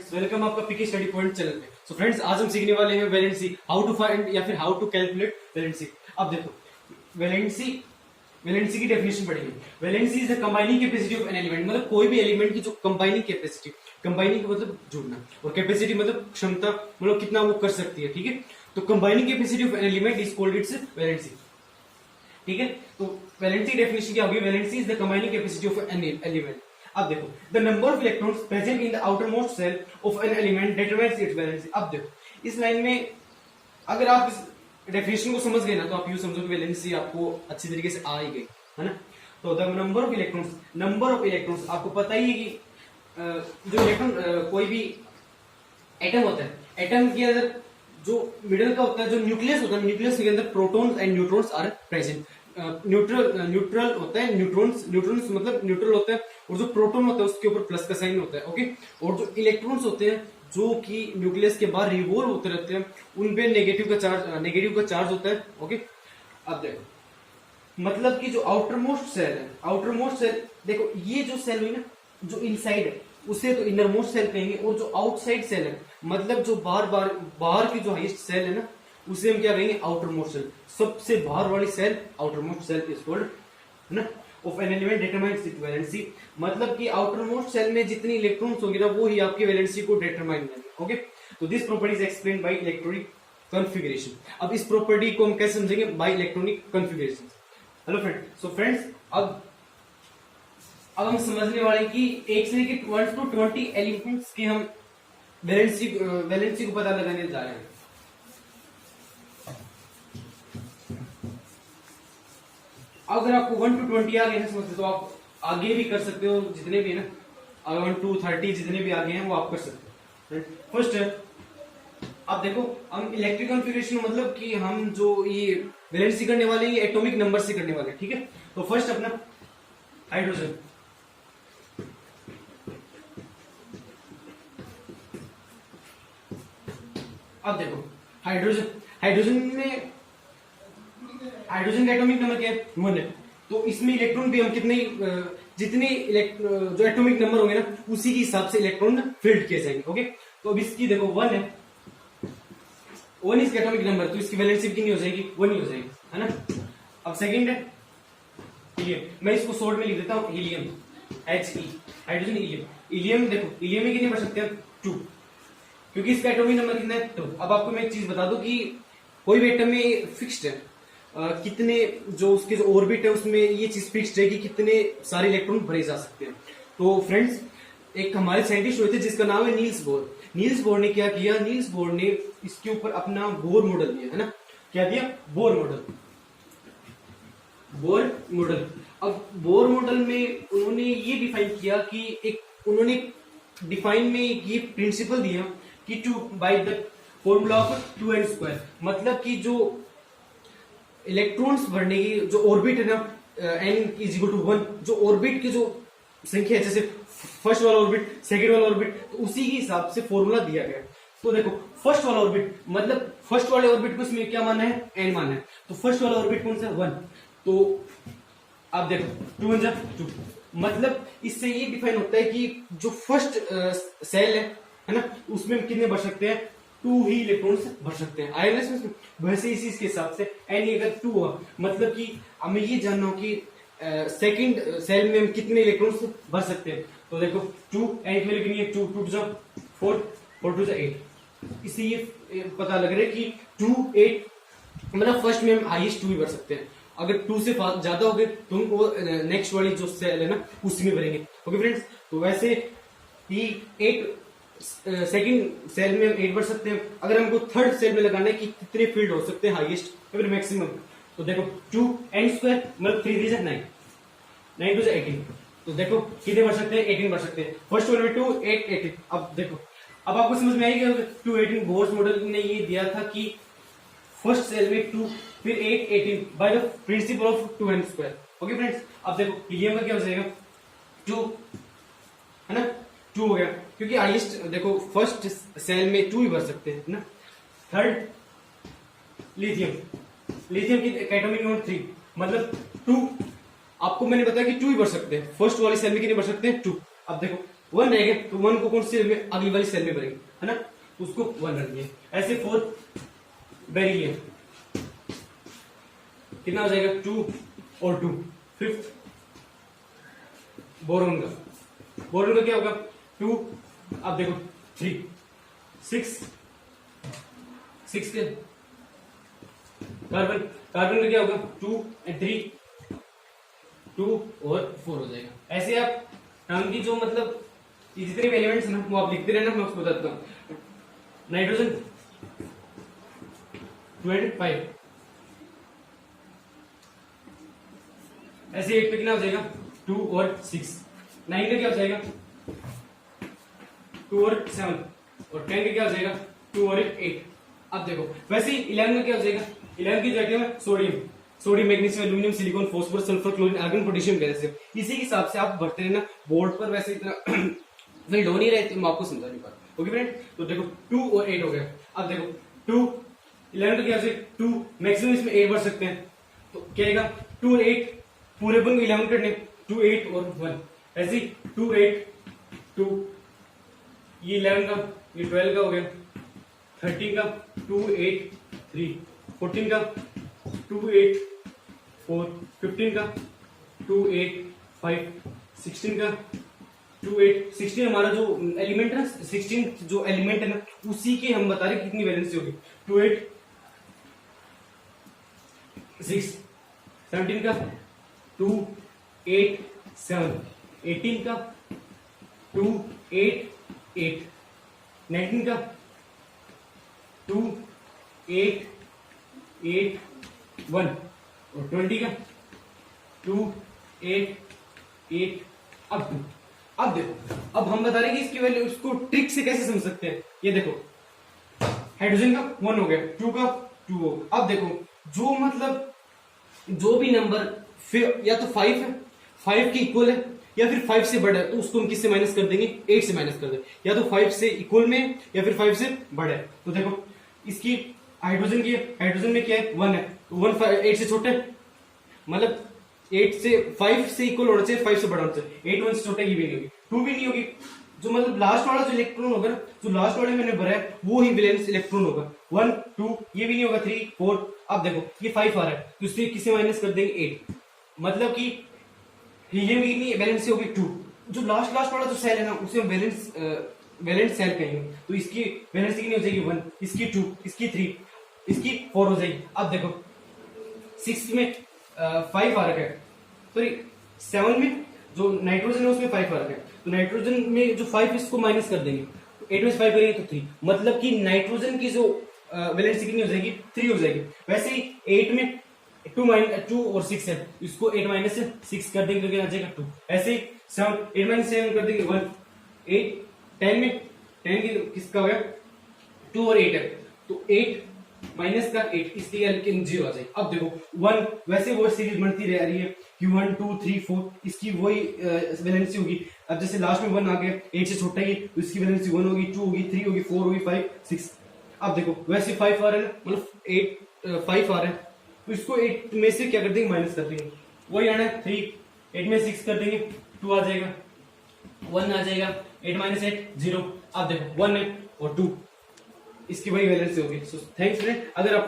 Friends, welcome आपका पीके study point channel पे। So friends, आज हम सीखने वाले हैं वैलेंसी, हाउ टू फाइंड या फिर हाउ टू कैलकुलेट वैलेंसी। अब देखो, वैलेंसी की डेफिनेशन पढ़ेंगे। Valency is the combining capacity of an element, मतलब कोई भी एलिमेंट की जो कंबाइनिंग कैपेसिटी, कंबाइनिंग का मतलब जुड़ना, और कैपेसिटी मतलब क्षमता, मतलब कितना वो कर सकती है। ठीक है, तो combining capacity of an element is called its valency. ठीक है, तो वैलेंसी डेफिनेशन क्या होगी? Valency is the combining capacity of an element. अब देखो, the number of electrons present in the outermost shell of an element determines its valency. अब देखो, इस लाइन में अगर आप इस डेफिनेशन को समझ गए ना, तो आप यूं समझो कि वैलेंसी आपको अच्छी तरीके से आ ही गई है ना। तो द नंबर ऑफ इलेक्ट्रॉन्स आपको पता ही है कि जो इलेक्ट्रॉन कोई भी एटम होता है, एटम के अंदर जो मिडल का होता है, जो न्यूक्लियस होता है, न्यूक्लियस के अंदर protons and neutrons are present. Neutral होता है, न्यूट्रॉन्स मतलब न्यूट्रल होता है, और जो प्रोटॉन होता है उसके ऊपर प्लस का साइन होता है। ओके, और जो इलेक्ट्रॉन्स होते हैं जो कि न्यूक्लियस के बाहर रिवॉल्व होते रहते हैं, उन पे नेगेटिव का चार्ज होता है। ओके, अब देखो, मतलब कि जो आउटर मोस्ट सेल देखो, ये जो सेल हुई ना, जो इनसाइड है उसे तो इनर मोस्ट सेल कहेंगे, और जो आउटसाइड सेल है, मतलब जो बाहर की जो हाईएस्ट सेल है ना, उसे हम क्या कहेंगे? Outermost shell. सबसे बाहर वाली shell outermost shell is called, है ना, of an element determines its valency. मतलब कि आउटर मोस्ट सेल में जितनी इलेक्ट्रॉन्स होंगे ना, वो ही आपकी वैलेंसी को डिटरमाइन करेंगे। ओके, तो this property is explained bye electronic configuration. अब इस प्रॉपर्टी को हम कैसे समझेंगे? Bye electronic configuration. Hello friend, so friends, अब हम समझने वाले कि 1 से लेकर 1 to 20 एलिमेंट्स की हम वैलेंसी को पता लगाने जा रहे हैं। अगर आपको 1 to 20 आ गए हैं समझते, तो आप आगे भी कर सकते हो, जितने भी है ना, 1 to 30 जितने भी आगे हैं वो आप कर सकते हो। फर्स्ट है, आप देखो, हम इलेक्ट्रिक कॉन्फ़िगरेशन मतलब कि हम जो ये वैलेंसी करने वाले हैं, ये एटॉमिक नंबर से करने वाले हैं। ठीक है, तो फर्स्ट अपना हाइड्रोजन। अब देखो, हाइड्रोजन का एटॉमिक नंबर क्या है? 1 है। तो इसमें इलेक्ट्रॉन भी हम जितने जो एटॉमिक नंबर होंगे ना, उसी के हिसाब से इलेक्ट्रॉन फील्ड किए जाएंगे। ओके, तो अब इसकी देखो 1 है, 1 इसका एटॉमिक नंबर, तो इसकी वैलेंसी कितनी हो जाएगी? 1 ही हो जाएगी, है ना। अब सेकंड है हीलियम। मैं इसको शॉर्ट में लिख देता हूं, हीलियम, He, हाइड्रोजन हीलियम। देखो, हीलियम में कितने बढ़ सकते हैं? 2, क्योंकि इसका एटॉमिक नंबर कितना है? 2। अब आपको मैं एक चीज बता दूं कि कोई भी एटम में फिक्स्ड है, कितने जो उसके जो ऑर्बिट है उसमें ये चीज फिक्स्ड है कि कितने सारे इलेक्ट्रॉन भरे जा सकते हैं। तो फ्रेंड्स, एक हमारे साइंटिस्ट हुए थे जिसका नाम है नील्स बोर। नील्स बोर ने क्या किया? नील्स बोर ने इसके ऊपर अपना बोर मॉडल दिया, है ना। क्या दिया? Bohr model. अब बोर मॉडल में उन्होंने ये डिफाइन किया कि उन्होंने डिफाइन में ये प्रिंसिपल दिया कि 2 by the formula of 2n², मतलब कि जो इलेक्ट्रॉन्स भरने की जो ऑर्बिट है ना, n इज इक्वल टू 1, जो ऑर्बिट की जो संख्या है, जैसे फर्स्ट वाला ऑर्बिट, सेकंड वाला ऑर्बिट, तो उसी के हिसाब से फॉर्मूला दिया गया। तो देखो, फर्स्ट वाला ऑर्बिट मतलब फर्स्ट वाले ऑर्बिट को इसमें क्या मानना है? n मानना है। तो फर्स्ट वाला ऑर्बिट कौन सा? 1। तो आप देखो 2 1 2, मतलब इससे ये डिफाइन होता है कि जो फर्स्ट सेल है ना, उसमें कितने भर सकते हैं? 2 ही इलेक्ट्रॉन्स भर सकते हैं। आयरन में वैसे इसी के हिसाब से n अगर 2 हुआ, मतलब कि हमें ये जानना हो कि सेकंड सेल में हम कितने इलेक्ट्रॉन्स भर सकते हैं। तो देखो 2 n की वैल्यू कितनी है? 2 2 जा 4 4 2 जा 8। इससे ये पता लग रहा है कि 2 8, मतलब फर्स्ट में हम हाईएस्ट 2 ही भर सकते हैं। अगर 2 से ज्यादा हो गए तो हम वो नेक्स्ट वाली जो सेल है ना, उसी में भरेंगे। ओके फ्रेंड्स, तो वैसे ही 8 सेकंड सेल में हम 8 भर सकते हैं। अगर हमको थर्ड सेल में लगाना है कि कितने फील्ड हो सकते हैं हाईएस्ट या फिर मैक्सिमम, तो देखो 2n² मतलब 3 3 9 9 2 18। तो देखो कितने भर सकते हैं? 18 भर सकते हैं। फर्स्ट वन में 2 8 18। अब देखो, अब आपको समझ में आएगा 2 18। बोर्स मॉडल ने ये दिया था कि फर्स्ट सेल में 2 फिर 8 18 by the principle of 2n²। Okay friends, अब देखो हीलियम का क्या हो जाएगा? 2, है ना, 2 हो गया, क्योंकि हाईएस्ट देखो फर्स्ट सेल में 2 ही भर सकते हैं ना। थर्ड लिथियम की एटॉमिक नंबर 3, मतलब 2। आपको मैंने बताया कि 2 ही भर सकते हैं। फर्स्ट वाली सेल में कितने भर सकते हैं? 2। अब देखो वन रहेगा तो वन को कौन सी सेल में, अगली वाली सेल में भरेंगे, है ना, उसको वन रखिए। ऐसे फोर्थ बेरिलियम कितना हो जाएगा, 2 और 2। फिफ्थ बोरोन का क्या होगा, 2, अब देखो 3, 6 के कार्बन का क्या होगा, 2 और 3, 2 और 4 हो जाएगा। ऐसे आप नाम की जो मतलब ये जितने भी एलिमेंट्स हैं ना वो आप लिखते रहना, मैं आपको बताता हूँ। नाइट्रोजन 25, ऐसे 8 पे कितना हो जाएगा, 2 और 6। 9 का क्या हो जाएगा, 2 और 7, और 10 का क्या हो जाएगा, 2 और 8। अब देखो वैसे ही 11 का क्या हो जाएगा, 11 की जो आइटम है sodium, magnesium, aluminium, silicon, phosphorus, sulphur, chlorine, argon, potassium, calcium. इसी के हिसाब से आप भरते रहना बोर्ड पर, वैसे इतना फिल्ड हो नहीं रहे तो मैं आपको समझा नहीं पा रहा। ओके फ्रेंड, तो देखो 2 और 8 हो गया। अब देखो 2 11 का क्या हो जाएगा, 2 मैक्सिमम इसमें 8 भर सकते हैं, तो क्या आएगा, 2 और 8 पूरे बन 11 करने, 2 8 और 1, ऐसे ही 2 8 2, ये 11 का, ये 12 का हो गया, 13 का 2 8 3, 14 का 2 8 4, 15 का 2 8 5, 16 का 2 8 16 हमारा जो एलिमेंट है ना, 16 जो एलिमेंट है ना, उसी के हम बता रहे कितनी वैलेंसी होगी, 2 8 6, 17 का 2 8 7, 18 का 2 8 8, 19 का 2 8 8 1, और 20 का 2 8 8 अब 2। अब देखो, अब हम बता रहे हैं कि इसकी वैल्यू, उसको ट्रिक से कैसे समझ सकते हैं। ये देखो हाइड्रोजन का 1 हो गया, 2 का 2 हो गया। अब देखो जो मतलब जो भी नंबर या तो 5 है, 5 के इक्वल है, या फिर 5 से बड़ा है, तो उसको हम किससे माइनस कर देंगे, 8 से माइनस कर देंगे। या तो 5 से इक्वल में या फिर 5 से बड़ा है। तो देखो इसकी हाइड्रोजन में क्या है, 1 है, तो 1 8 से छोटा है, मतलब 8 से 5 से इक्वल होना चाहिए, 5 से बड़ा होना चाहिए। 8 1 से छोटा ये भी नहीं होगी, 2 भी नहीं होगी। जो मतलब लास्ट वाला जो इलेक्ट्रॉन होगा ना, जो लास्ट वाले मैंने भरा है वो ही वैलेंस इलेक्ट्रॉन होगा। 1 2 ये भी नहीं होगा, 3 4। अब देखो ये 5 आ रहा है, तो इससे किसे माइनस कर देंगे, 8, मतलब कि हीलियम की नहीं वैलेंसी होगी 2। जो लास्ट वाला जो सेल है ना, उसे हम वैलेंस सेल कहेंगे। तो इसकी वैलेंसी कितनी हो जाएगी, 1, इसकी 2, इसकी 3, इसकी 4 हो जाएगी। अब देखो 6 में 5 आ रखा है, सॉरी 7 में जो नाइट्रोजन है उसमें 5 आ रखा है, तो नाइट्रोजन में जो 5 इसको माइनस कर देंगे, तो 8 में से 5 करेंगे तो 3, मतलब कि नाइट्रोजन की जो वैलेंसी कितनी हो जाएगी, 3 हो जाएगी। वैसे ही 8 में 2 और 6 है, इसको 8 माइनस से 6 कर देंगे तो क्या आ जाएगा 2। ऐसे ही 8 माइनस 7 कर देंगे 1, 8 10 में 10 की किसका हो गया, 2 और 8 है, तो 8 माइनस का 8, इसलिए 0 आ जाएगी। अब देखो 1, वैसे वो सीरीज बनती रह रही है कि 1 2 3 4, इसकी वही वैलेंसी होगी। अब जैसे लास्ट में 1 आ गया, 8 से छोटा ही, तो इसकी वैलेंसी 1 होगी, 2 होगी, 3 होगी, 4 होगी, 5 6। अब देखो वैसे 5 आ रहा है, मतलब 5 आ रहा है, तो इसको 8 में से क्या कर देंगे, माइनस कर देंगे, वही आना है 3, 8 में 6 कर देंगे, 2 आ जाएगा, 1 आ जाएगा, 8 माइनस 8 0। अब देखो 1 है और 2, इसकी वही वैलेंसी होगी। सो थैंक्स फ्रेंड, अगर आप